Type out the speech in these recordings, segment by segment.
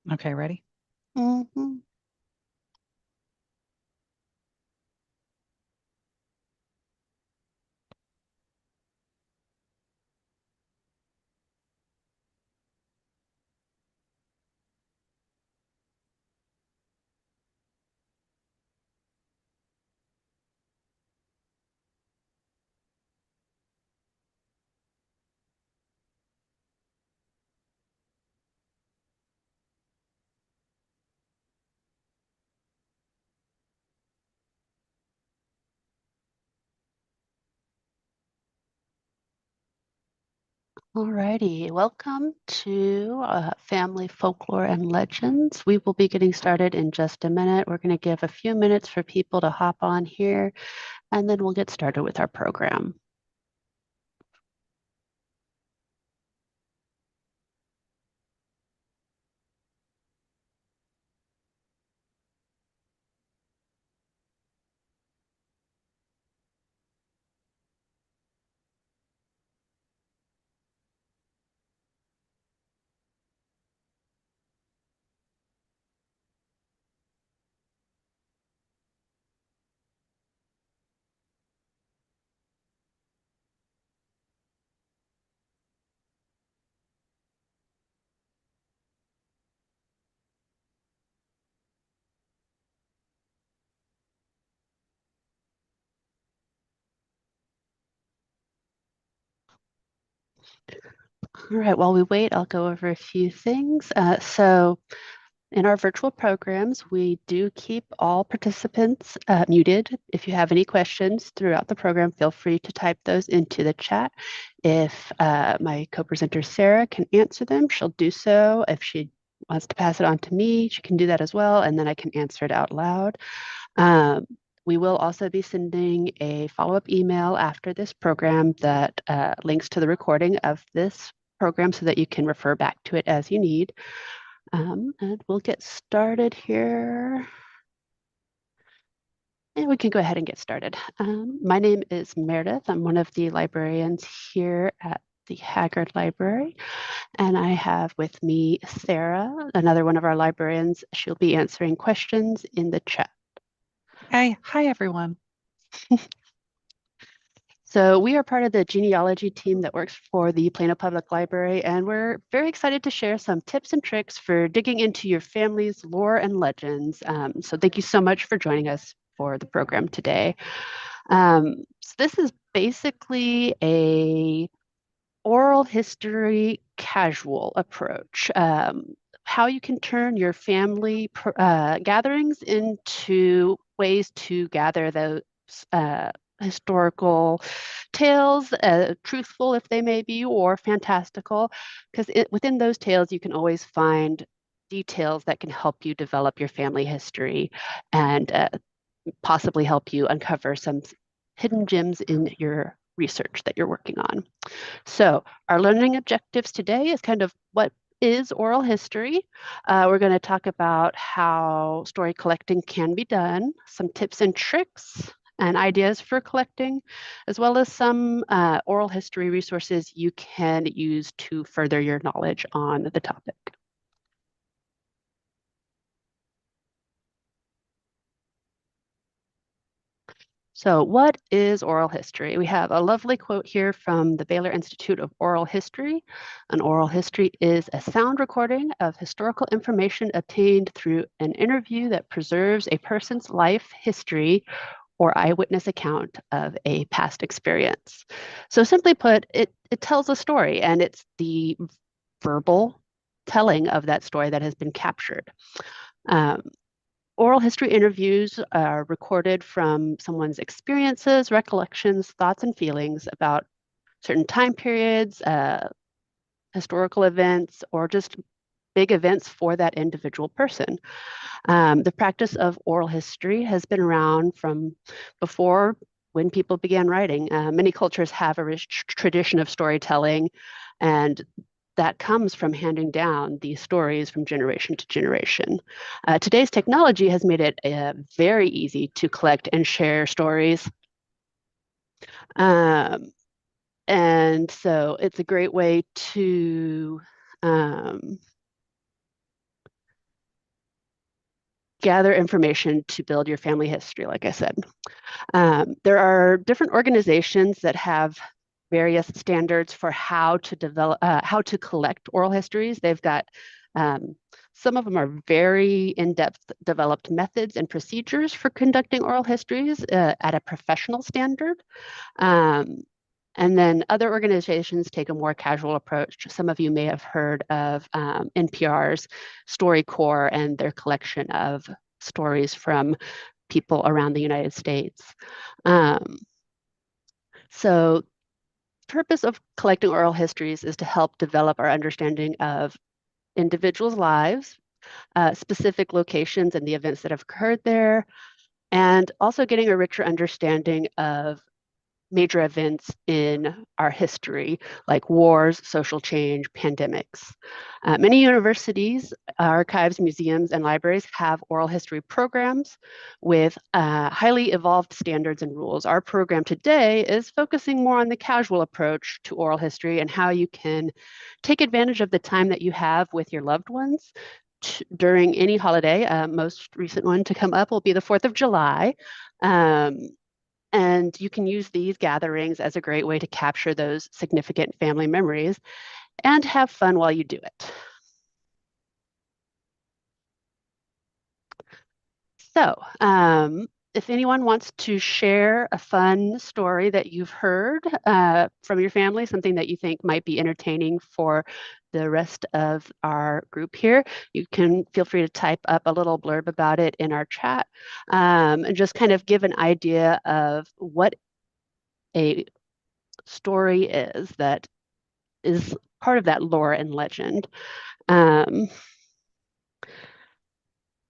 Okay, ready? Mhm. Alrighty, welcome to Family Folklore and Legends. We will be getting started in just a minute. We're going to give a few minutes for people to hop on here, and then we'll get started with our program. All right, while we wait, I'll go over a few things. In our virtual programs, we do keep all participants muted. If you have any questions throughout the program, feel free to type those into the chat. If my co-presenter Sarah can answer them, she'll do so. If she wants to pass it on to me, she can do that as well, and then I can answer it out loud. Um, we will also be sending a follow-up email after this program that links to the recording of this program so that you can refer back to it as you need. And we'll get started here. And we can go ahead and get started. My name is Meredith. I'm one of the librarians here at the Haggard Library. And I have with me Sarah, another one of our librarians. She'll be answering questions in the chat. Hey, hi everyone. So we are part of the genealogy team that works for the Plano Public Library, and we're very excited to share some tips and tricks for digging into your family's lore and legends. So thank you so much for joining us for the program today. So this is basically a oral history casual approach. How you can turn your family gatherings into ways to gather those historical tales, truthful if they may be, or fantastical, because within those tales you can always find details that can help you develop your family history and possibly help you uncover some hidden gems in your research that you're working on. So, our learning objectives today is kind of what is oral history. We're going to talk about how story collecting can be done, some tips and tricks and ideas for collecting, as well as some oral history resources you can use to further your knowledge on the topic. So, what is oral history? We have a lovely quote here from the Baylor Institute of Oral History. An oral history is a sound recording of historical information obtained through an interview that preserves a person's life history or eyewitness account of a past experience. So, simply put, it tells a story and it's the verbal telling of that story that has been captured. Um, Oral history interviews are recorded from someone's experiences, recollections, thoughts, and feelings about certain time periods, historical events, or just big events for that individual person. The practice of oral history has been around from before when people began writing. Many cultures have a rich tradition of storytelling, and that comes from handing down these stories from generation to generation. Today's technology has made it very easy to collect and share stories. Um, and so it's a great way to um, gather information to build your family history, like I said. There are different organizations that have various standards for how to develop, how to collect oral histories. They've got um, some of them are very in-depth developed methods and procedures for conducting oral histories at a professional standard. Um, and then other organizations take a more casual approach. Some of you may have heard of NPR's StoryCorps and their collection of stories from people around the United States. Um, so purpose of collecting oral histories is to help develop our understanding of individuals' lives, specific locations and the events that have occurred there, and also getting a richer understanding of major events in our history, like wars, social change, pandemics. Many universities, archives, museums, and libraries have oral history programs with highly evolved standards and rules. Our program today is focusing more on the casual approach to oral history and how you can take advantage of the time that you have with your loved ones during any holiday. Most recent one to come up will be the 4th of July. Um, and you can use these gatherings as a great way to capture those significant family memories and have fun while you do it. So, if anyone wants to share a fun story that you've heard from your family, something that you think might be entertaining for the rest of our group here, you can feel free to type up a little blurb about it in our chat and just kind of give an idea of what a story is that is part of that lore and legend. Um,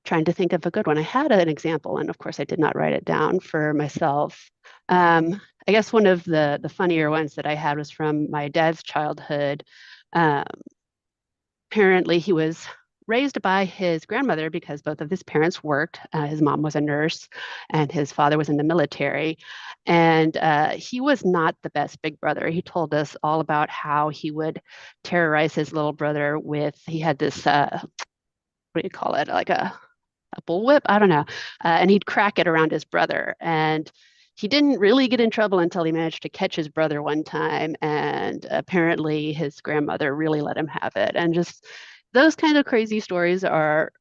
Trying to think of a good one. I had an example, and of course, I did not write it down for myself. I guess one of the funnier ones that I had was from my dad's childhood. Um, Apparently, he was raised by his grandmother because both of his parents worked. His mom was a nurse, and his father was in the military. And he was not the best big brother. He told us all about how he would terrorize his little brother with, he had this, what do you call it? Like a bullwhip, I don't know. And he'd crack it around his brother. And he didn't really get in trouble until he managed to catch his brother one time. And apparently his grandmother really let him have it. And just those kind of crazy stories are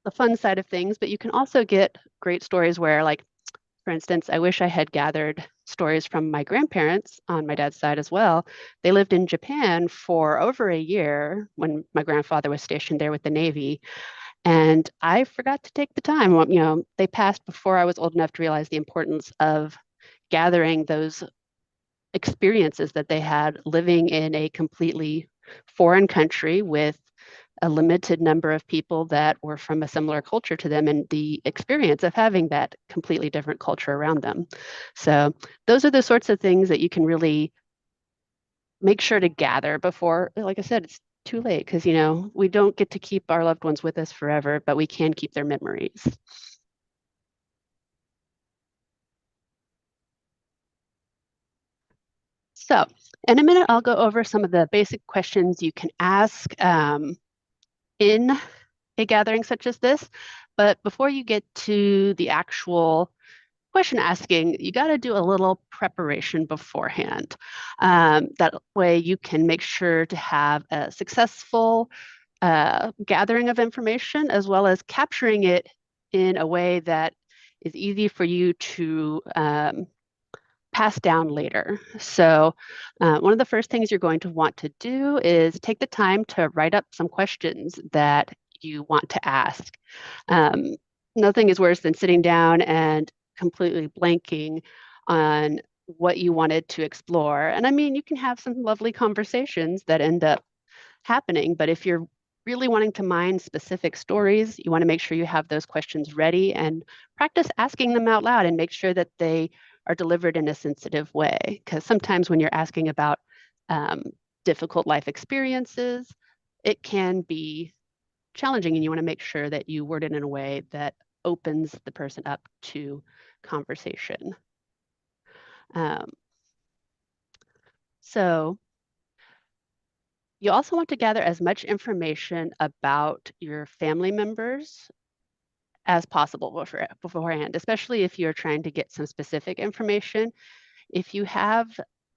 the fun side of things, but you can also get great stories where, like, for instance, I wish I had gathered stories from my grandparents on my dad's side as well. They lived in Japan for over a year when my grandfather was stationed there with the Navy. And I forgot to take the time. Well, they passed before I was old enough to realize the importance of gathering those experiences that they had living in a completely foreign country with a limited number of people that were from a similar culture to them and the experience of having that completely different culture around them. So, those are the sorts of things that you can really make sure to gather before, like I said, it's too late because, we don't get to keep our loved ones with us forever, but we can keep their memories. So, in a minute, I'll go over some of the basic questions you can ask in a gathering such as this. But before you get to the actual question asking, you got to do a little preparation beforehand. That way, you can make sure to have a successful gathering of information as well as capturing it in a way that is easy for you to pass down later. So, one of the first things you're going to want to do is take the time to write up some questions that you want to ask. Um, Nothing is worse than sitting down and completely blanking on what you wanted to explore. And I mean, you can have some lovely conversations that end up happening. But if you're really wanting to mine specific stories, you want to make sure you have those questions ready and practice asking them out loud and make sure that they are delivered in a sensitive way. Because sometimes when you're asking about um, difficult life experiences, it can be challenging, and you want to make sure that you word it in a way that opens the person up to conversation. Um, so you also want to gather as much information about your family members as possible beforehand, especially if you're trying to get some specific information. If you have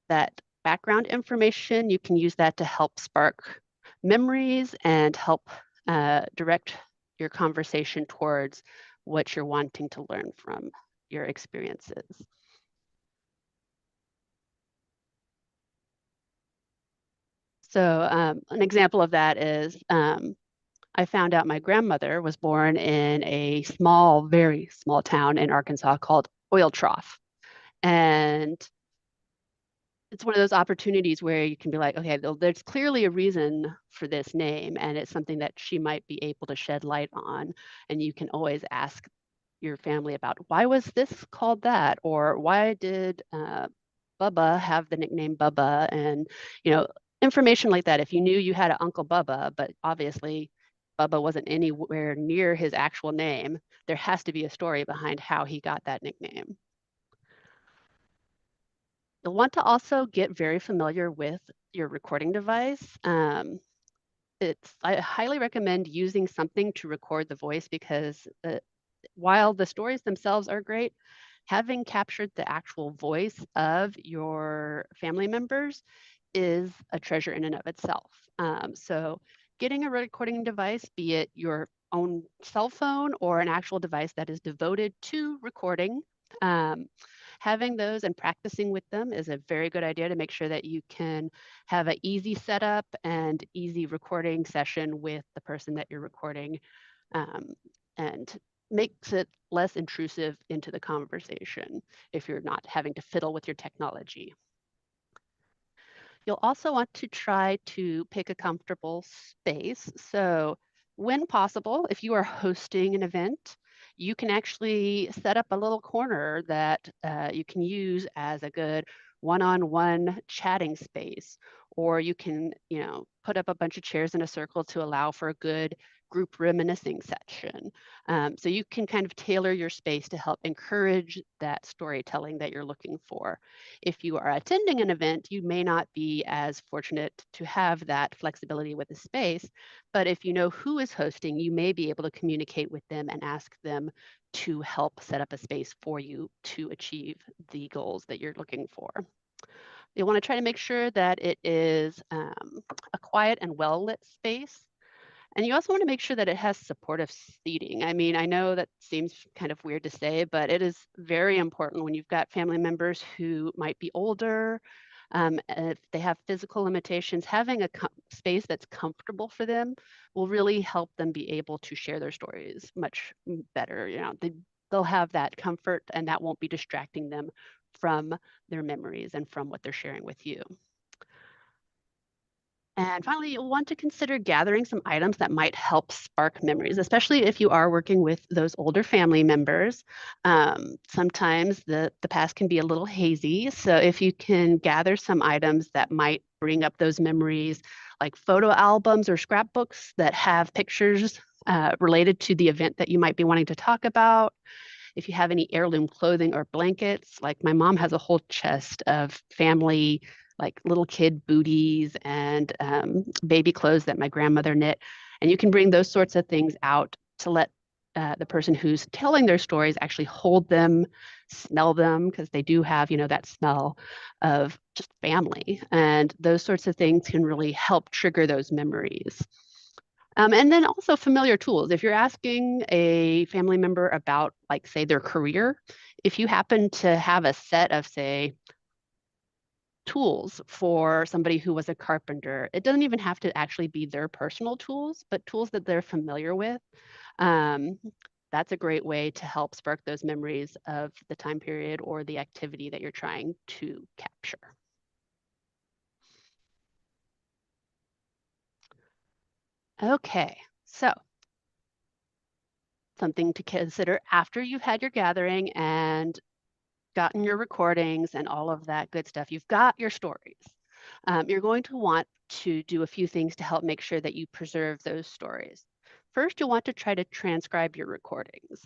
that background information, you can use that to help spark memories and help direct your conversation towards what you're wanting to learn from your experiences. So an example of that is I found out my grandmother was born in a small, very small town in Arkansas called Oil Trough. And it's one of those opportunities where you can be like, okay, there's clearly a reason for this name, and it's something that she might be able to shed light on. And you can always ask your family about why was this called that, or why did Bubba have the nickname Bubba, and information like that. If you knew you had an Uncle Bubba, but obviously Bubba wasn't anywhere near his actual name, there has to be a story behind how he got that nickname. You'll want to also get very familiar with your recording device. I highly recommend using something to record the voice because while the stories themselves are great, having captured the actual voice of your family members is a treasure in and of itself. So getting a recording device, be it your own cell phone or an actual device that is devoted to recording, having those and practicing with them is a very good idea to make sure that you can have an easy setup and easy recording session with the person that you're recording, and makes it less intrusive into the conversation if you're not having to fiddle with your technology. You'll also want to try to pick a comfortable space. So when possible, if you are hosting an event, you can actually set up a little corner that you can use as a good one-on-one chatting space, or you can, put up a bunch of chairs in a circle to allow for a good group reminiscing section. So you can kind of tailor your space to help encourage that storytelling that you're looking for. If you are attending an event, you may not be as fortunate to have that flexibility with the space, but if you know who is hosting, you may be able to communicate with them and ask them to help set up a space for you to achieve the goals that you're looking for. You'll want to try to make sure that it is a quiet and well-lit space. And you also want to make sure that it has supportive seating. I mean, I know that seems kind of weird to say, but it is very important when you've got family members who might be older, if they have physical limitations, having a space that's comfortable for them will really help them be able to share their stories much better. They'll have that comfort and that won't be distracting them from their memories and from what they're sharing with you. And finally, you'll want to consider gathering some items that might help spark memories, especially if you are working with those older family members. Sometimes the past can be a little hazy. So if you can gather some items that might bring up those memories, like photo albums or scrapbooks that have pictures related to the event that you might be wanting to talk about. If you have any heirloom clothing or blankets, like my mom has a whole chest of family, like little kid booties and baby clothes that my grandmother knit. And you can bring those sorts of things out to let the person who's telling their stories actually hold them, smell them, because they do have, that smell of just family. And those sorts of things can really help trigger those memories. And then also familiar tools. If you're asking a family member about, like, say, their career, if you happen to have a set of, say, tools for somebody who was a carpenter, it doesn't even have to actually be their personal tools, but tools that they're familiar with. That's a great way to help spark those memories of the time period or the activity that you're trying to capture. Okay, so something to consider after you've had your gathering and gotten your recordings and all of that good stuff. You've got your stories. You're going to want to do a few things to help make sure that you preserve those stories. First, you'll want to try to transcribe your recordings.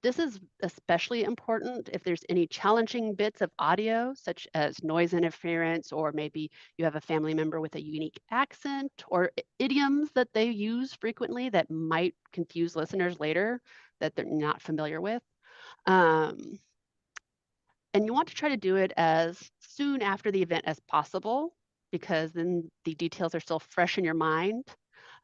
This is especially important if there's any challenging bits of audio, such as noise interference, or maybe you have a family member with a unique accent or idioms that they use frequently that might confuse listeners later that they're not familiar with. Um, and you want to try to do it as soon after the event as possible because then the details are still fresh in your mind.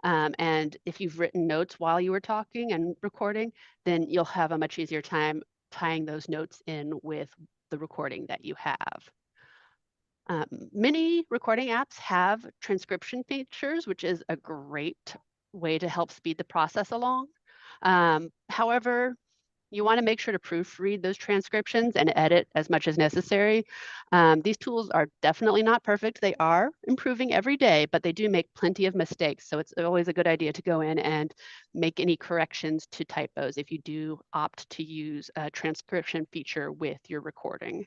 And if you've written notes while you were talking and recording, then you'll have a much easier time tying those notes in with the recording that you have. Many recording apps have transcription features, which is a great way to help speed the process along. However, you want to make sure to proofread those transcriptions and edit as much as necessary. These tools are definitely not perfect. They are improving every day, but they do make plenty of mistakes. So it's always a good idea to go in and make any corrections to typos if you do opt to use a transcription feature with your recording.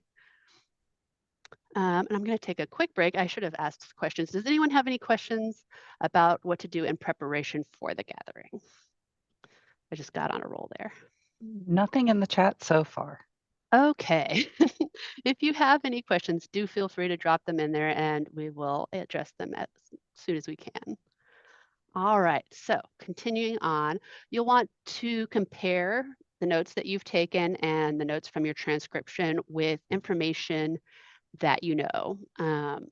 And I'm going to take a quick break. I should have asked questions. Does anyone have any questions about what to do in preparation for the gathering? I just got on a roll there. Nothing in the chat so far. Okay. If you have any questions, do feel free to drop them in there and we will address them as soon as we can. All right, so continuing on, you'll want to compare the notes that you've taken and the notes from your transcription with information that you know.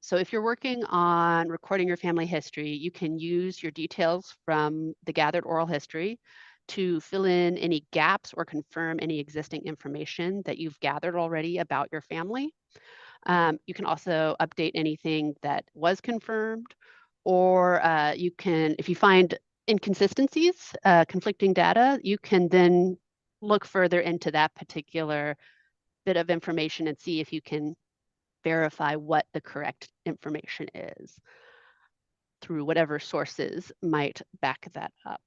So if you're working on recording your family history, you can use your details from the gathered oral history to fill in any gaps or confirm any existing information that you've gathered already about your family. You can also update anything that was confirmed, or you can, if you find inconsistencies, conflicting data, you can then look further into that particular bit of information and see if you can verify what the correct information is through whatever sources might back that up.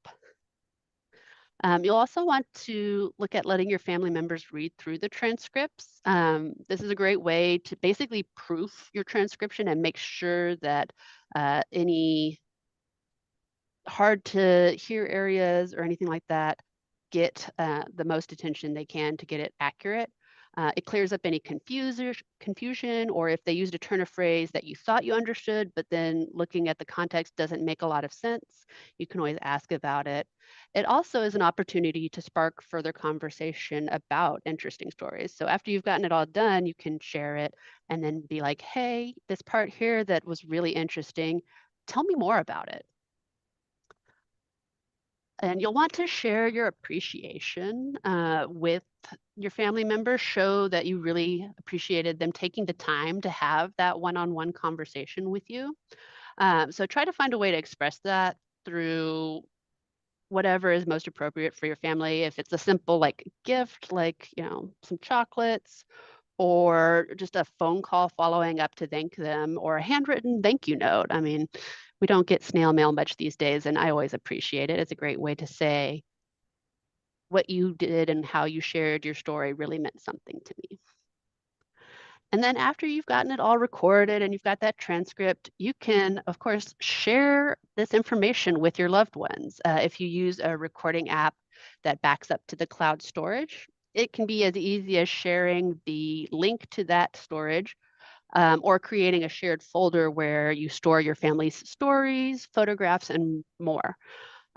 You'll also want to look at letting your family members read through the transcripts. This is a great way to basically proof your transcription and make sure that any hard to hear areas or anything like that get the most attention they can to get it accurate. It clears up any confusion, or if they used a turn of phrase that you thought you understood, but then looking at the context doesn't make a lot of sense, you can always ask about it. It also is an opportunity to spark further conversation about interesting stories. So after you've gotten it all done, you can share it and then be like, hey, this part here that was really interesting, tell me more about it. And you'll want to share your appreciation with your family members, show that you really appreciated them taking the time to have that one-on-one conversation with you. So try to find a way to express that through whatever is most appropriate for your family. If it's a simple like gift, like, you know, some chocolates, or just a phone call following up to thank them, or a handwritten thank you note. I mean, we don't get snail mail much these days, and I always appreciate it. It's a great way to say what you did and how you shared your story really meant something to me. And then after you've gotten it all recorded and you've got that transcript, you can, of course, share this information with your loved ones. If you use a recording app that backs up to the cloud storage, it can be as easy as sharing the link to that storage or creating a shared folder where you store your family's stories, photographs, and more.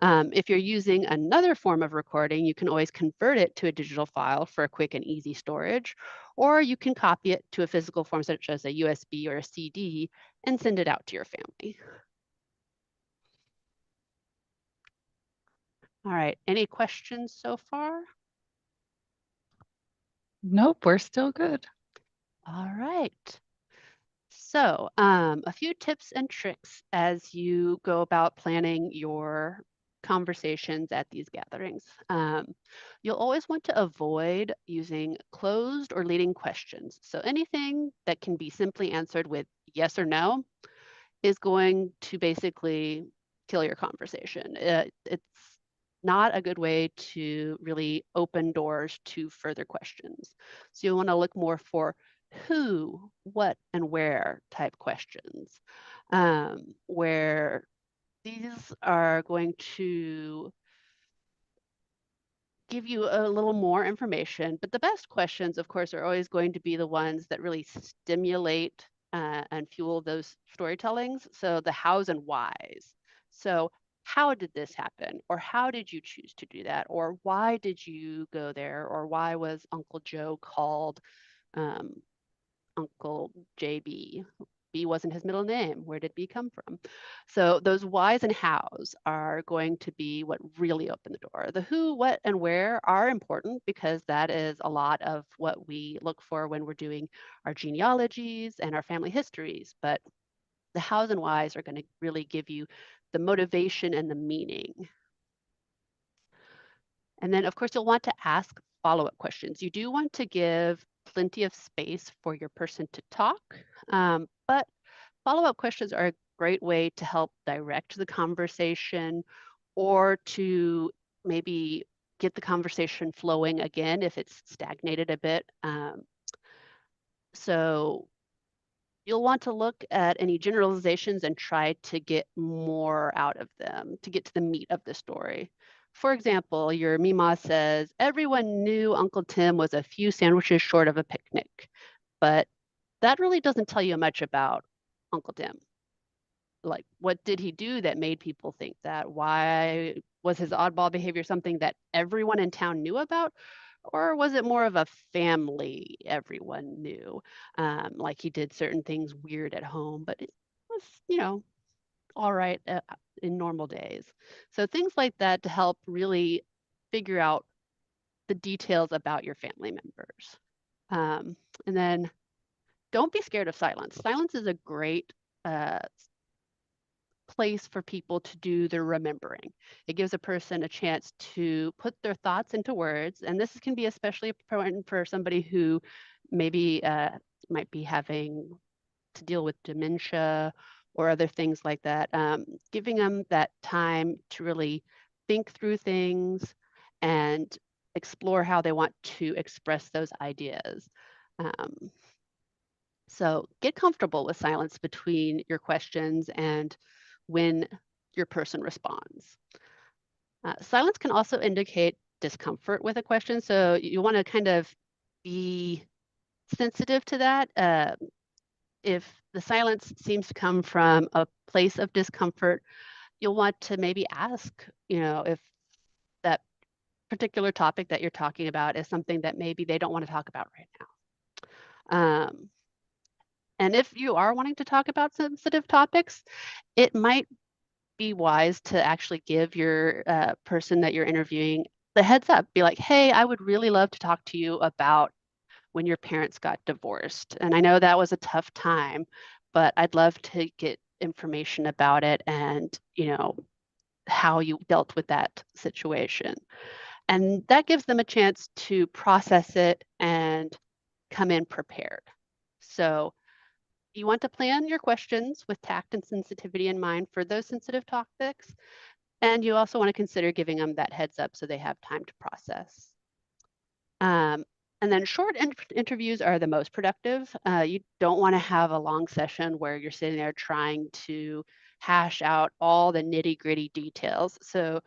If you're using another form of recording, you can always convert it to a digital file for a quick and easy storage, or you can copy it to a physical form such as a USB or a CD and send it out to your family. All right, any questions so far? Nope, we're still good. All right. So a few tips and tricks as you go about planning your conversations at these gatherings. You'll always want to avoid using closed or leading questions. So anything that can be simply answered with yes or no is going to basically kill your conversation. It's not a good way to really open doors to further questions. So you want to look more for who, what, and where type questions, where these are going to give you a little more information. But the best questions, of course, are always going to be the ones that really stimulate and fuel those storytellings. So the hows and whys. So how did this happen? Or how did you choose to do that? Or why did you go there? Or why was Uncle Joe called um, Uncle JB? B wasn't his middle name. Where did B come from? So those whys and hows are going to be what really open the door. The who, what, and where are important because that is a lot of what we look for when we're doing our genealogies and our family histories. But the hows and whys are going to really give you the motivation and the meaning. And then, of course, you'll want to ask follow-up questions. You do want to give plenty of space for your person to talk, but follow-up questions are a great way to help direct the conversation or to maybe get the conversation flowing again if it's stagnated a bit. So you'll want to look at any generalizations and try to get more out of them to get to the meat of the story. For example, your Mima says, everyone knew Uncle Tim was a few sandwiches short of a picnic, but that really doesn't tell you much about Uncle Tim. Like, what did he do that made people think that? Why was his oddball behavior something that everyone in town knew about? Or was it more of a family everyone knew? Like he did certain things weird at home, but it was, all right in normal days. So things like that to help really figure out the details about your family members. And then don't be scared of silence. Silence is a great uh, place for people to do their remembering. It gives a person a chance to put their thoughts into words. And this can be especially important for somebody who maybe might be having to deal with dementia or other things like that. Giving them that time to really think through things and explore how they want to express those ideas. Um, so get comfortable with silence between your questions and when your person responds. Silence can also indicate discomfort with a question. So you want to kind of be sensitive to that. If the silence seems to come from a place of discomfort, you'll want to maybe ask, if that particular topic that you're talking about is something that maybe they don't want to talk about right now. And if you are wanting to talk about sensitive topics, it might be wise to actually give your person that you're interviewing the heads up. Be like, hey, I would really love to talk to you about when your parents got divorced. And I know that was a tough time, but I'd love to get information about it and, how you dealt with that situation. And that gives them a chance to process it and come in prepared. So you want to plan your questions with tact and sensitivity in mind for those sensitive topics. And you also want to consider giving them that heads up so they have time to process. And then short interviews are the most productive. You don't want to have a long session where you're sitting there trying to hash out all the nitty gritty details. So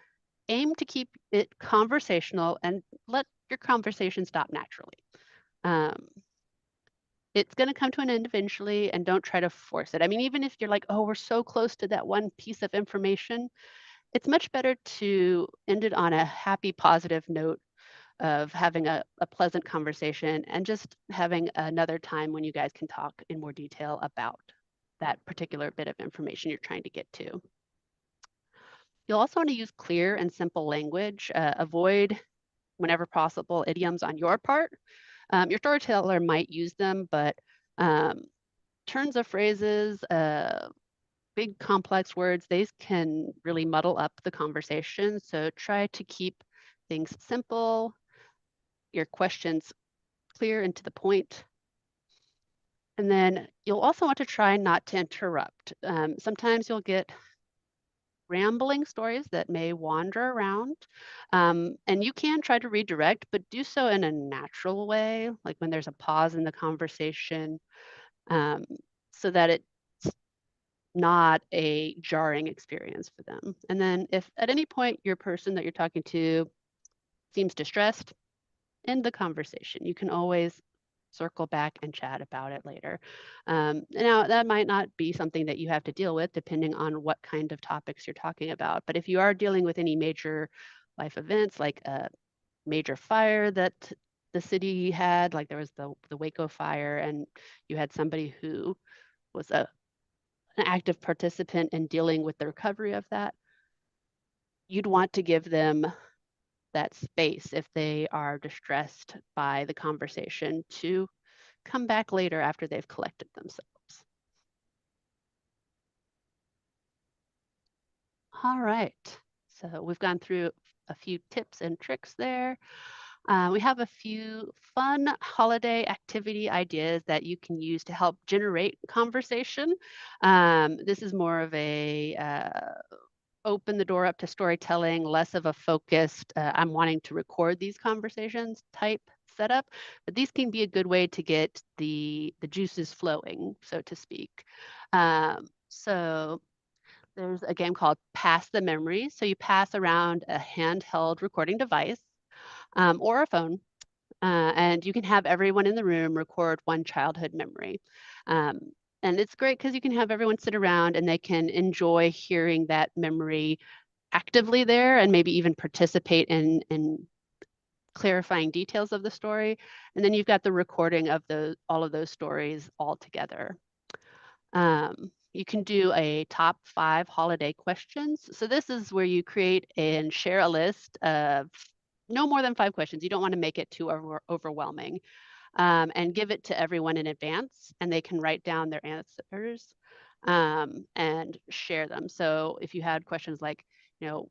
aim to keep it conversational and let your conversation stop naturally. Um, it's going to come to an end eventually, and don't try to force it. I mean, even if you're like, oh, we're so close to that one piece of information, it's much better to end it on a happy, positive note of having a pleasant conversation and just having another time when you guys can talk in more detail about that particular bit of information you're trying to get to. You'll also want to use clear and simple language. Avoid, whenever possible, idioms on your part. Your storyteller might use them, but um, turns of phrases, big complex words, these can really muddle up the conversation. So try to keep things simple, your questions clear and to the point. And then you'll also want to try not to interrupt. Sometimes you'll get rambling stories that may wander around. And you can try to redirect, but do so in a natural way, like when there's a pause in the conversation, um, so that it's not a jarring experience for them. And then if at any point your person that you're talking to seems distressed, end the conversation. You can always circle back and chat about it later. Now, that might not be something that you have to deal with depending on what kind of topics you're talking about. But if you are dealing with any major life events like a major fire that the city had, like there was the Waco fire, and you had somebody who was an active participant in dealing with the recovery of that, you'd want to give them that space if they are distressed by the conversation to come back later after they've collected themselves. All right, so we've gone through a few tips and tricks there. We have a few fun holiday activity ideas that you can use to help generate conversation. This is more of a open the door up to storytelling, less of a focused, I'm wanting to record these conversations type setup. But these can be a good way to get the juices flowing, so to speak. So there's a game called Pass the Memory. So you pass around a handheld recording device or a phone, and you can have everyone in the room record one childhood memory. Um, and it's great because you can have everyone sit around and they can enjoy hearing that memory actively there and maybe even participate in clarifying details of the story. And then you've got the recording of all of those stories all together. You can do a top 5 holiday questions. So this is where you create and share a list of no more than 5 questions. You don't want to make it too overwhelming, and give it to everyone in advance, and they can write down their answers and share them. So if you had questions like, you know,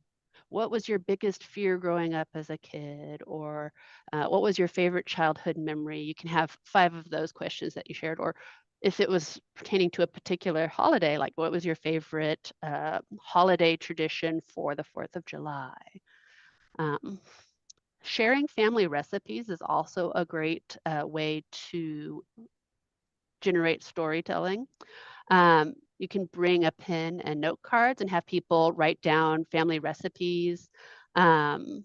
what was your biggest fear growing up as a kid? Or what was your favorite childhood memory? You can have 5 of those questions that you shared. Or if it was pertaining to a particular holiday, like what was your favorite holiday tradition for the 4th of July? Um, Sharing family recipes is also a great way to generate storytelling. You can bring a pen and note cards and have people write down family recipes um,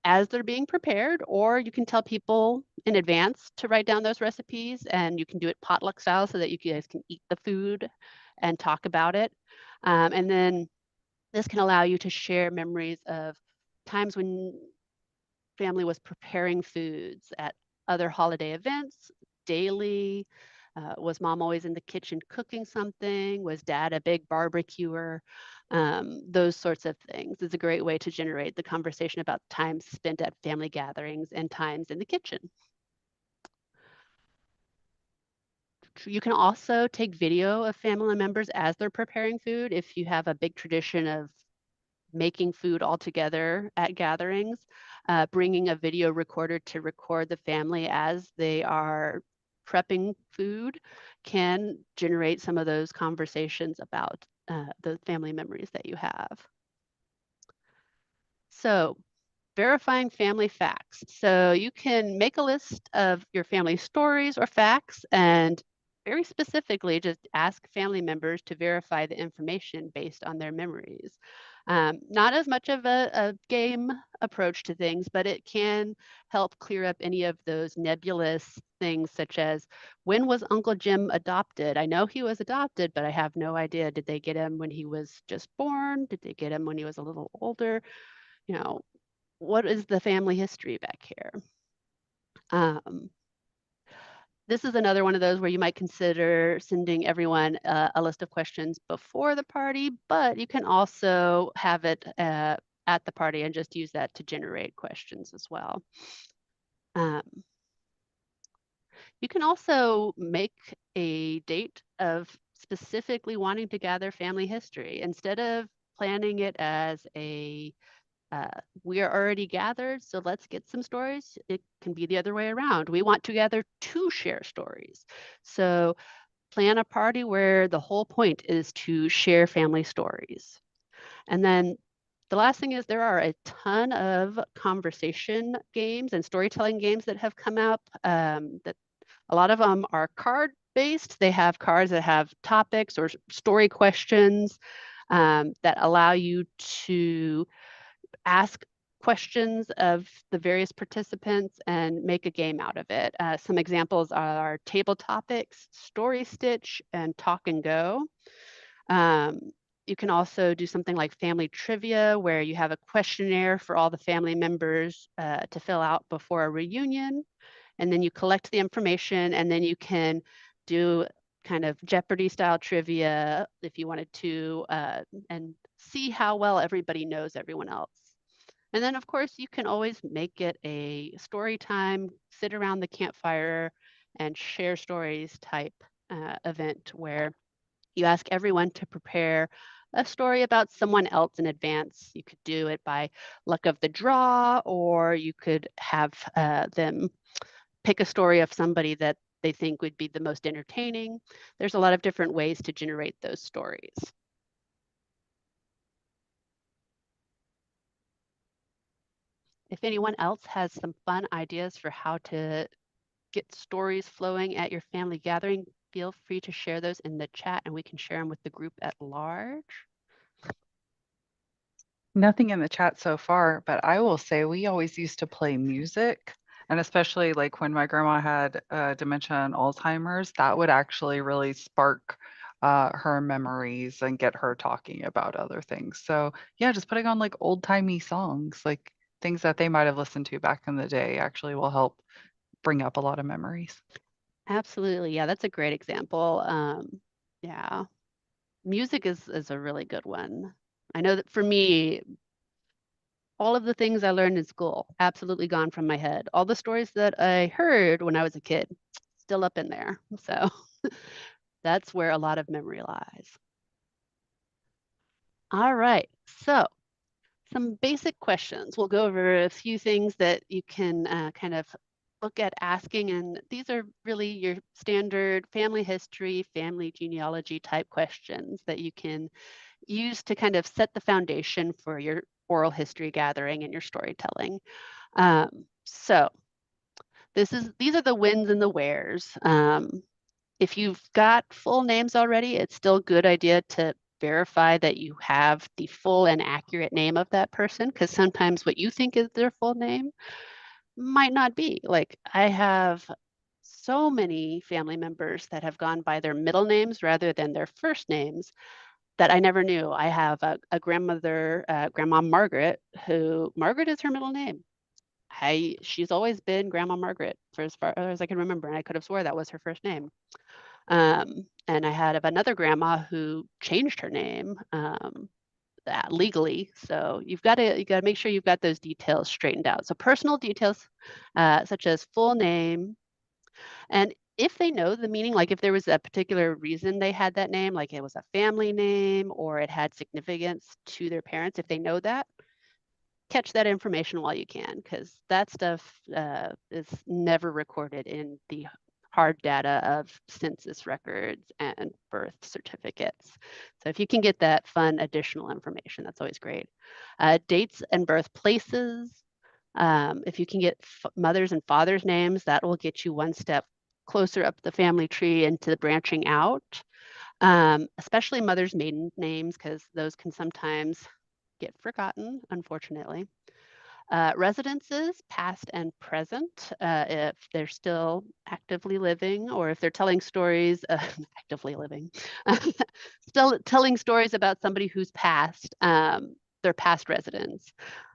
as they're being prepared, or you can tell people in advance to write down those recipes, and you can do it potluck style so that you guys can eat the food and talk about it. And then this can allow you to share memories of times when family was preparing foods at other holiday events daily. Was mom always in the kitchen cooking something? Was dad a big barbecuer? Those sorts of things is a great way to generate the conversation about times spent at family gatherings and times in the kitchen. You can also take video of family members as they're preparing food. If you have a big tradition of making food all together at gatherings, bringing a video recorder to record the family as they are prepping food can generate some of those conversations about the family memories that you have. So verifying family facts. So you can make a list of your family stories or facts and very specifically just ask family members to verify the information based on their memories. Not as much of a game approach to things, but it can help clear up any of those nebulous things such as, when was Uncle Jim adopted? I know he was adopted, but I have no idea. Did they get him when he was just born? Did they get him when he was a little older? You know, what is the family history back here? Um, this is another one of those where you might consider sending everyone a list of questions before the party, but you can also have it at the party and just use that to generate questions as well. Um, you can also make a date of specifically wanting to gather family history instead of planning it as a we are already gathered, so let's get some stories. It can be the other way around. We want to gather to share stories. So plan a party where the whole point is to share family stories. And then the last thing is there are a ton of conversation games and storytelling games that have come out. That a lot of them are card based. They have cards that have topics or story questions that allow you to ask questions of the various participants and make a game out of it. Some examples are table topics, story stitch, and talk and go. Um, you can also do something like family trivia, where you have a questionnaire for all the family members to fill out before a reunion. And then you collect the information, and then you can do kind of Jeopardy style trivia if you wanted to, and see how well everybody knows everyone else. And then, of course, you can always make it a story time, sit around the campfire and share stories type event where you ask everyone to prepare a story about someone else in advance. You could do it by luck of the draw, or you could have them pick a story of somebody that they think would be the most entertaining. There's a lot of different ways to generate those stories. If anyone else has some fun ideas for how to get stories flowing at your family gathering, feel free to share those in the chat and we can share them with the group at large. Nothing in the chat so far, but I will say we always used to play music. And especially like when my grandma had dementia and Alzheimer's, that would actually really spark her memories and get her talking about other things. So yeah, just putting on like old timey songs, like things that they might have listened to back in the day actually will help bring up a lot of memories. Absolutely. Yeah, that's a great example. Yeah, music is a really good one. I know that for me, all of the things I learned in school, absolutely gone from my head. All the stories that I heard when I was a kid, still up in there. So that's where a lot of memory lies. All right. So some basic questions. We'll go over a few things that you can kind of look at asking, and these are really your standard family history, family genealogy type questions that you can use to kind of set the foundation for your oral history gathering and your storytelling. So these are the whens and the wheres. If you've got full names already, it's still a good idea to verify that you have the full and accurate name of that person, because sometimes what you think is their full name might not be. Like I have so many family members that have gone by their middle names rather than their first names that I never knew. I have a grandmother, Grandma Margaret, who Margaret is her middle name. She's always been Grandma Margaret for as far as I can remember, and I could have swore that was her first name. And I had another grandma who changed her name legally. So you got to make sure you've got those details straightened out. So personal details, such as full name, and if they know the meaning, like if there was a particular reason they had that name, like it was a family name or it had significance to their parents, if they know that, catch that information while you can, because that stuff is never recorded in the hard data of census records and birth certificates. So if you can get that fun additional information, that's always great. Dates and birthplaces. If you can get mothers and fathers' names, that will get you one step closer up the family tree into branching out, especially mothers' maiden names, because those can sometimes get forgotten, unfortunately. Residences, past and present, if they're still actively living or if they're telling stories, actively living, still telling stories about somebody who's passed, their past residence,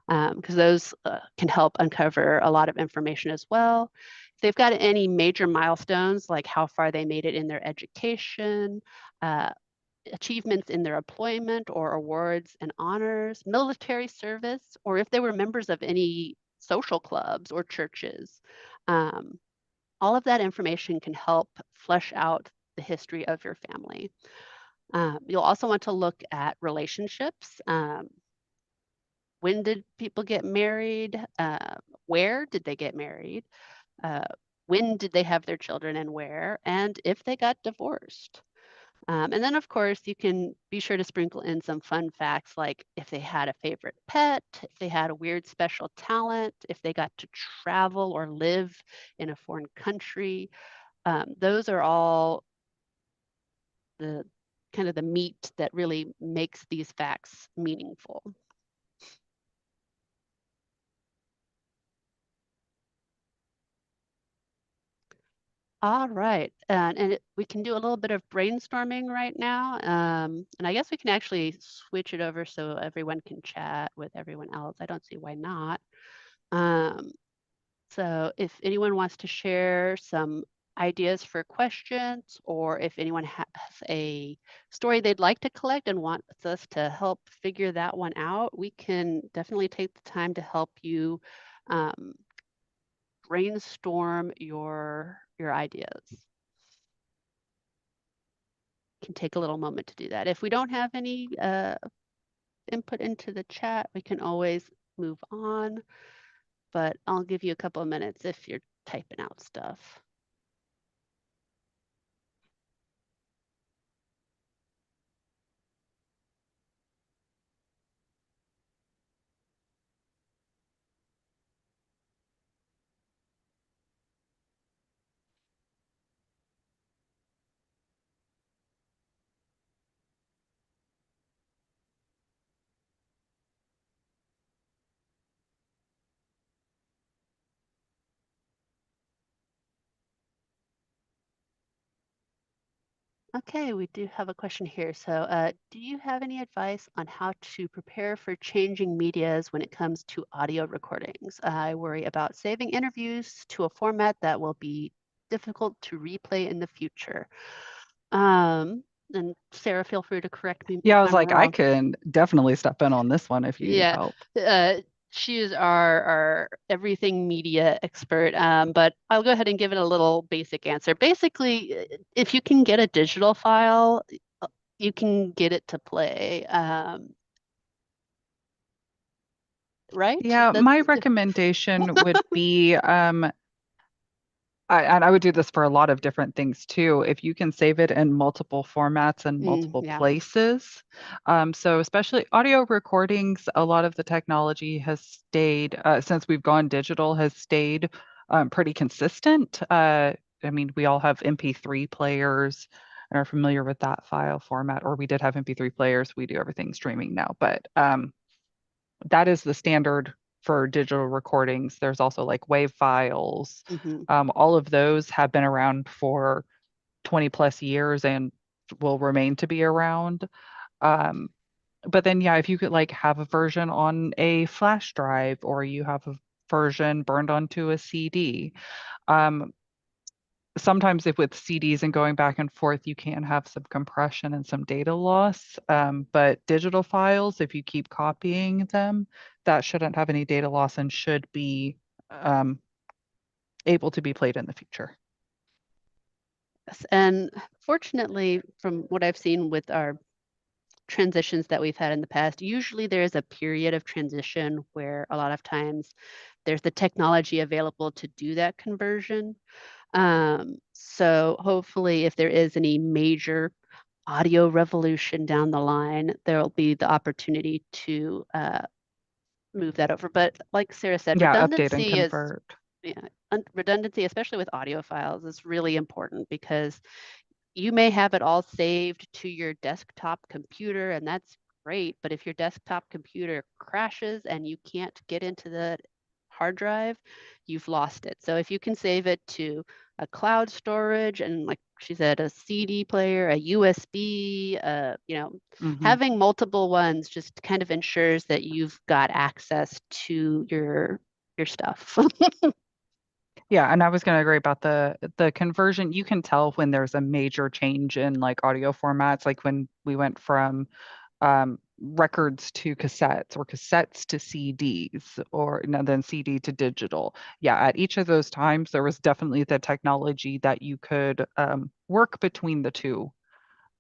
because those can help uncover a lot of information as well. If they've got any major milestones, like how far they made it in their education, uh, achievements in their employment or awards and honors, military service, or if they were members of any social clubs or churches. Um, all of that information can help flesh out the history of your family. You'll also want to look at relationships. When did people get married? Where did they get married? Uh, when did they have their children and where? And if they got divorced. And then, of course, you can be sure to sprinkle in some fun facts like if they had a favorite pet, if they had a weird special talent, if they got to travel or live in a foreign country. Those are all the kind of the meat that really makes these facts meaningful. All right. We can do a little bit of brainstorming right now. And I guess we can actually switch it over so everyone can chat with everyone else. I don't see why not. Um, so if anyone wants to share some ideas for questions, or if anyone has a story they'd like to collect and wants us to help figure that one out, we can definitely take the time to help you um, brainstorm your ideas. Can take a little moment to do that. If we don't have any input into the chat, we can always move on, but I'll give you a couple of minutes if you're typing out stuff. Okay, we do have a question here. So, do you have any advice on how to prepare for changing medias when it comes to audio recordings? I worry about saving interviews to a format that will be difficult to replay in the future. Um, and Sarah, feel free to correct me if Yeah, I was I'm like, I wrong. can definitely step in on this one if you need Yeah, help. uh, she is our everything media expert, but I'll go ahead and give it a little basic answer. Basically, if you can get a digital file, you can get it to play, right? Yeah, That's my recommendation would be and I would do this for a lot of different things too. If you can save it in multiple formats and multiple yeah. places. So especially audio recordings, a lot of the technology has stayed, since we've gone digital, has stayed pretty consistent. I mean, we all have MP3 players and are familiar with that file format, or we did have MP3 players. We do everything streaming now, but that is the standard for digital recordings. There's also like WAV files. Hmm. All of those have been around for 20 plus years and will remain to be around. Um, but then, yeah, if you could like have a version on a flash drive or you have a version burned onto a CD, um, sometimes if with CDs and going back and forth, you can have some compression and some data loss. But digital files, if you keep copying them, that shouldn't have any data loss and should be um, able to be played in the future. Yes. And fortunately, from what I've seen with our transitions that we've had in the past, usually there is a period of transition where a lot of times there's the technology available to do that conversion. So hopefully, if there is any major audio revolution down the line, there'll be the opportunity to move that over. But like Sarah said, Yeah, update and convert. yeah, redundancy, especially with audio files, is really important because you may have it all saved to your desktop computer, and that's great. But if your desktop computer crashes and you can't get into the hard drive, you've lost it. So if you can save it to a cloud storage and, like she said, a CD player, a USB, Hmm. having multiple ones just kind of ensures that you've got access to your stuff. Yeah, and I was going to agree about the conversion. You can tell when there's a major change in like audio formats, like when we went from records to cassettes or cassettes to CDs or then CD to digital. Yeah, at each of those times, there was definitely the technology that you could work between the two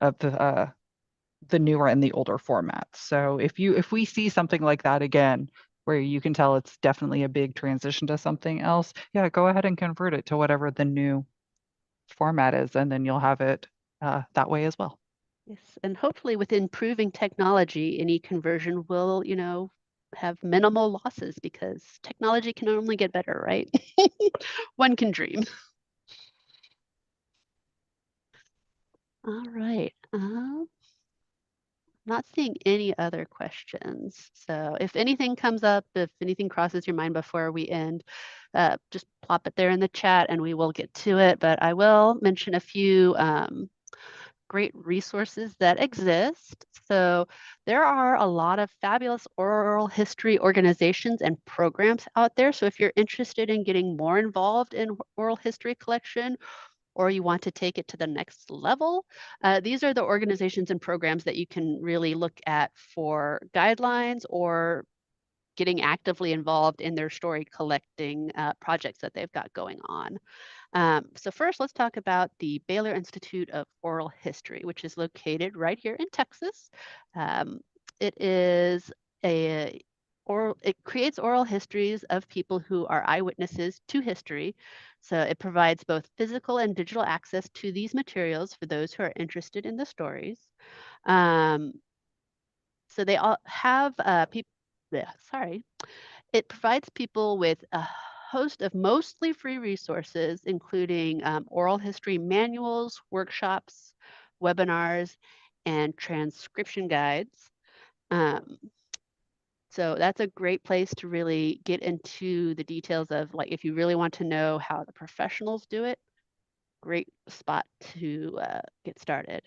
of the newer and the older formats. So if we see something like that again, where you can tell it's definitely a big transition to something else, yeah, go ahead and convert it to whatever the new format is, and then you'll have it that way as well. Yes, and hopefully with improving technology, any conversion will, have minimal losses because technology can only get better, right? One can dream. All right. Not seeing any other questions. So if anything comes up, if anything crosses your mind before we end, just plop it there in the chat and we will get to it. But I will mention a few great resources that exist. So there are a lot of fabulous oral history organizations and programs out there. So if you're interested in getting more involved in oral history collection, or you want to take it to the next level, these are the organizations and programs that you can really look at for guidelines or getting actively involved in their story collecting projects that they've got going on. So first, let's talk about the Baylor Institute of Oral History, which is located right here in Texas. Um, it is a it creates oral histories of people who are eyewitnesses to history. So it provides both physical and digital access to these materials for those who are interested in the stories. Um, so they all have people. Yeah, sorry. It provides people with a host of mostly free resources, including oral history manuals, workshops, webinars, and transcription guides. Um, so that's a great place to really get into the details of, like, if you really want to know how the professionals do it, great spot to get started.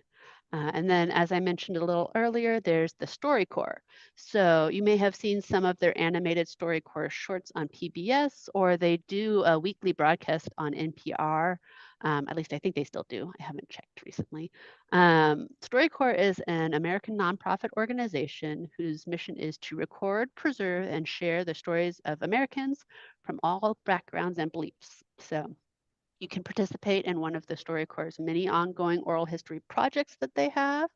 And then, as I mentioned a little earlier, there's the StoryCorps. So you may have seen some of their animated StoryCorps shorts on PBS, or they do a weekly broadcast on NPR. At least I think they still do. I haven't checked recently. StoryCorps is an American nonprofit organization whose mission is to record, preserve, and share the stories of Americans from all backgrounds and beliefs. So you can participate in one of the StoryCorps' many ongoing oral history projects that they have,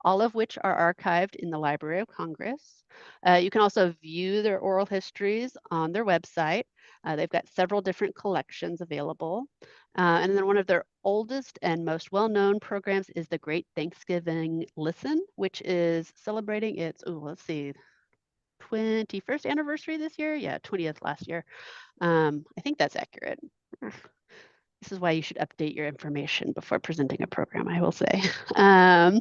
all of which are archived in the Library of Congress. You can also view their oral histories on their website. They've got several different collections available. And then one of their oldest and most well-known programs is the Great Thanksgiving Listen, which is celebrating its, let's see, 21st anniversary this year? Yeah, 20th last year. I think that's accurate. This is why you should update your information before presenting a program, I will say. Um,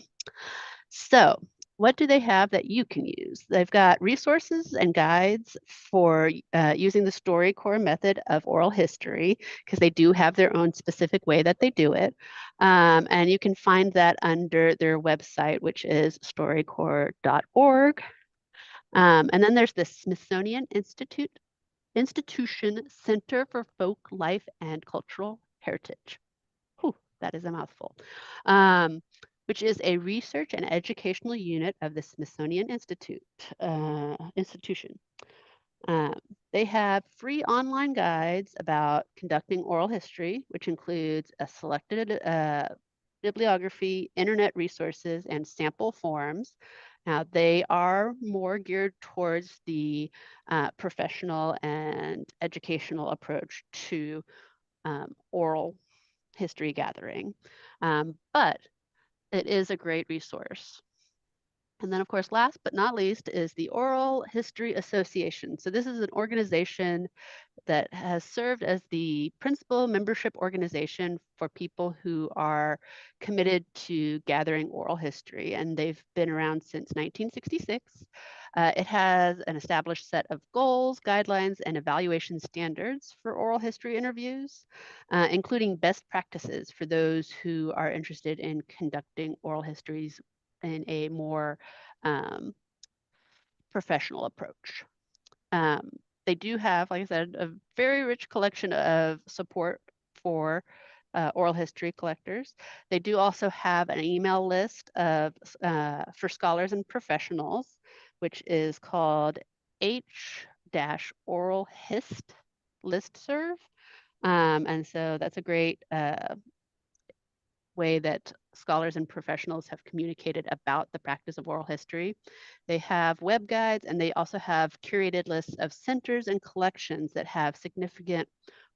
so what do they have that you can use? They've got resources and guides for using the StoryCorps method of oral history, because they do have their own specific way that they do it. And you can find that under their website, which is storycorps.org. And then there's the Smithsonian Institution Center for Folk Life and Cultural Heritage. Whew, that is a mouthful. Which is a research and educational unit of the Smithsonian Institution. Um, they have free online guides about conducting oral history, which includes a selected bibliography, internet resources, and sample forms. Now, they are more geared towards the professional and educational approach to oral history gathering, but it is a great resource. And then, of course, last but not least is the Oral History Association. So this is an organization that has served as the principal membership organization for people who are committed to gathering oral history, and they've been around since 1966. It has an established set of goals, guidelines, and evaluation standards for oral history interviews, including best practices for those who are interested in conducting oral histories in a more um, professional approach. Um, they do have, like I said, a very rich collection of support for oral history collectors. They do also have an email list of for scholars and professionals, which is called H-Oral Hist listserv. And so that's a great way that scholars and professionals have communicated about the practice of oral history. They have web guides, and they also have curated lists of centers and collections that have significant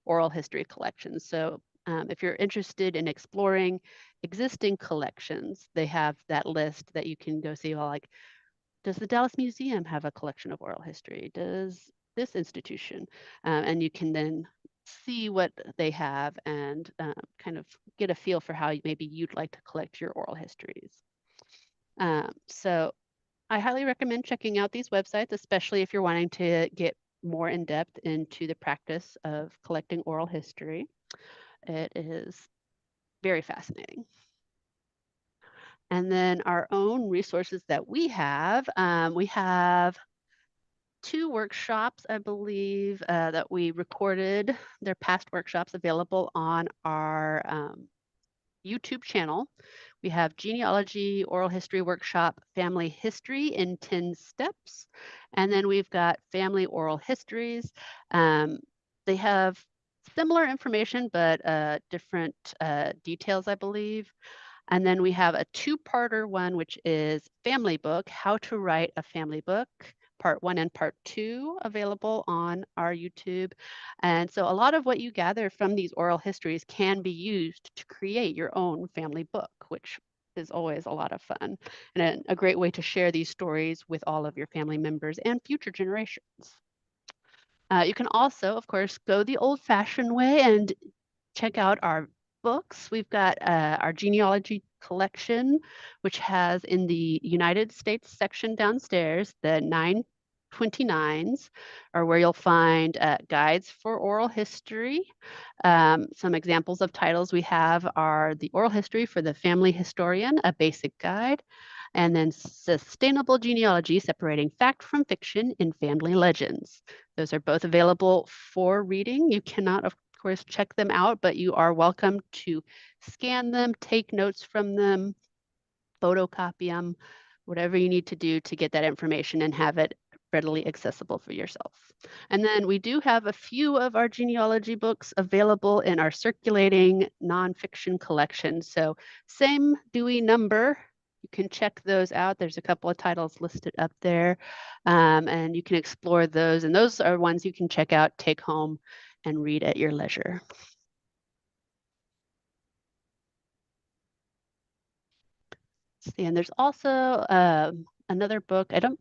oral history collections. So if you're interested in exploring existing collections, they have that list that you can go see, well, like, does the Dallas Museum have a collection of oral history? Does this institution? And you can then see what they have and kind of get a feel for how maybe you'd like to collect your oral histories. So I highly recommend checking out these websites, especially if you're wanting to get more in depth into the practice of collecting oral history. It is very fascinating. And then our own resources that we have two workshops, I believe, that we recorded. Their past workshops available on our YouTube channel. We have Genealogy, Oral History Workshop, Family History in 10 Steps. And then we've got Family Oral Histories. They have similar information, but different details, I believe. And then we have a two-parter one, which is Family Book, How to Write a Family Book, part 1 and part 2 available on our YouTube. And so a lot of what you gather from these oral histories can be used to create your own family book, which is always a lot of fun and a great way to share these stories with all of your family members and future generations. You can also, of course, go the old-fashioned way and check out our books. We've got our genealogy collection, which has in the United States section downstairs, the 929s are where you'll find guides for oral history. Some examples of titles we have are The Oral History for the Family Historian, a basic guide, and then Sustainable Genealogy, Separating Fact from Fiction in Family Legends. Those are both available for reading. You cannot, of course, check them out, but you are welcome to scan them, take notes from them, photocopy them, whatever you need to do to get that information and have it readily accessible for yourself. And then we do have a few of our genealogy books available in our circulating nonfiction collection. So same Dewey number. You can check those out. There's a couple of titles listed up there, and you can explore those. And those are ones you can check out, take home, and read at your leisure. See, and there's also another book. I didn't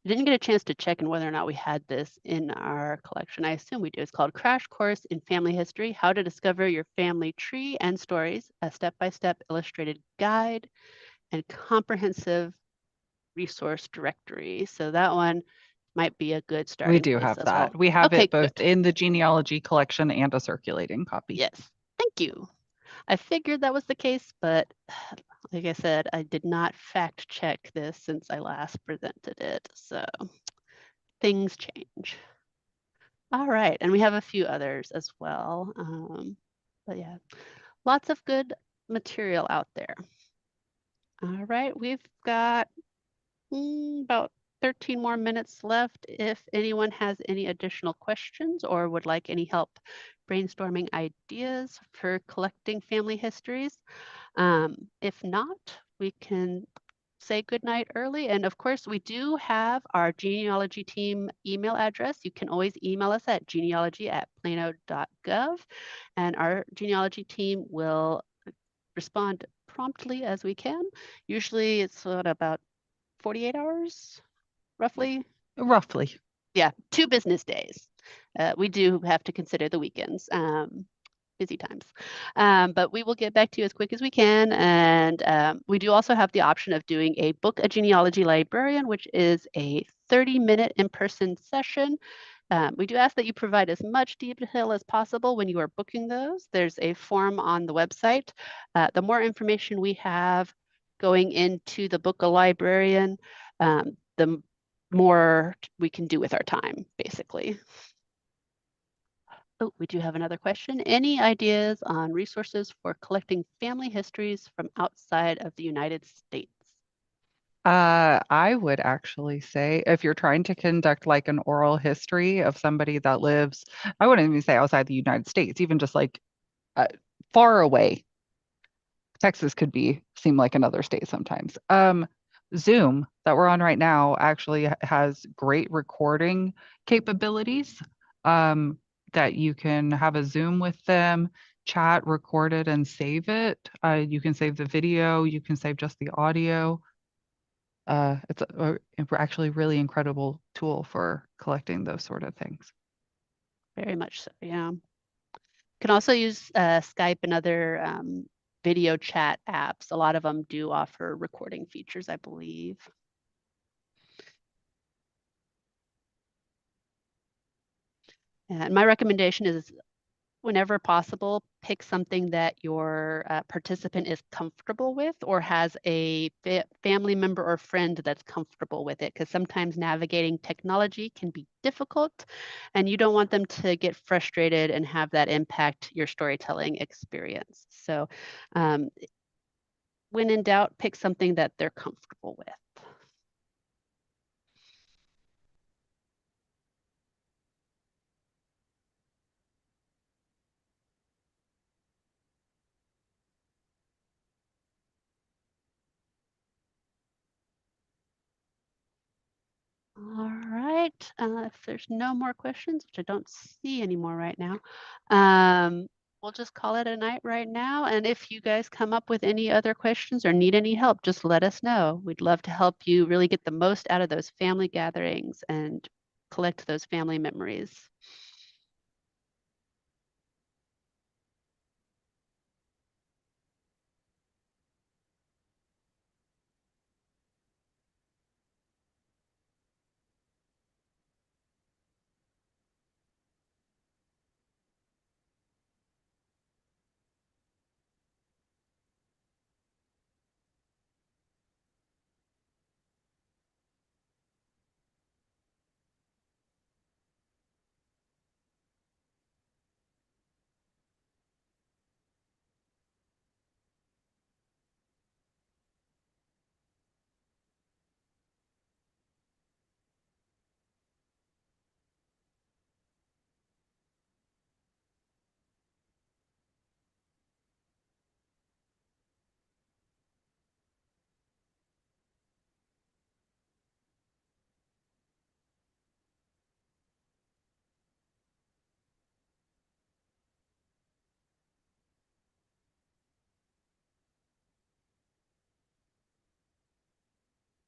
get a chance to check in whether or not we had this in our collection. I assume we do. It's called Crash Course in Family History, How to Discover Your Family Tree and Stories, a step-by-step illustrated guide and comprehensive resource directory. So that one might be a good We starting do place have as that. well. We have Okay, it both good. in the genealogy collection and a circulating copy. Yes, thank you. I figured that was the case, but like I said, I did not fact check this since I last presented it. So things change. All right, and we have a few others as well. But yeah, lots of good material out there. All right, we've got about 13 more minutes left. If anyone has any additional questions or would like any help brainstorming ideas for collecting family histories, if not, we can say goodnight early. And of course, we do have our genealogy team email address. You can always email us at genealogy@plano.gov, and our genealogy team will respond promptly as we can. Usually it's about 48 hours, roughly. Roughly. Yeah, 2 business days. We do have to consider the weekends. Busy times. But we will get back to you as quick as we can. And we do also have the option of doing a Book a Genealogy Librarian, which is a 30-minute in-person session. We do ask that you provide as much detail as possible when you are booking those. There's a form on the website. The more information we have going into the Book a Librarian, the more we can do with our time, basically. Oh, we do have another question. Any ideas on resources for collecting family histories from outside of the United States? I would actually say if you're trying to conduct like an oral history of somebody that lives, I wouldn't even say outside the United States, even just like uh, far away. Texas could be seem like another state sometimes. Zoom that we're on right now actually has great recording capabilities. Um, that you can have a Zoom with them, chat, record it, and save it. You can save the video. You can save just the audio. It's actually really incredible tool for collecting those sort of things. Very much so, yeah. You can also use Skype and other video chat apps. A lot of them do offer recording features, I believe. And my recommendation is whenever possible, pick something that your participant is comfortable with or has a family member or friend that's comfortable with it, because sometimes navigating technology can be difficult and you don't want them to get frustrated and have that impact your storytelling experience. So um, when in doubt, pick something that they're comfortable with. All right. If there's no more questions, which I don't see anymore right now, um, we'll just call it a night right now. And if you guys come up with any other questions or need any help, just let us know. We'd love to help you really get the most out of those family gatherings and collect those family memories.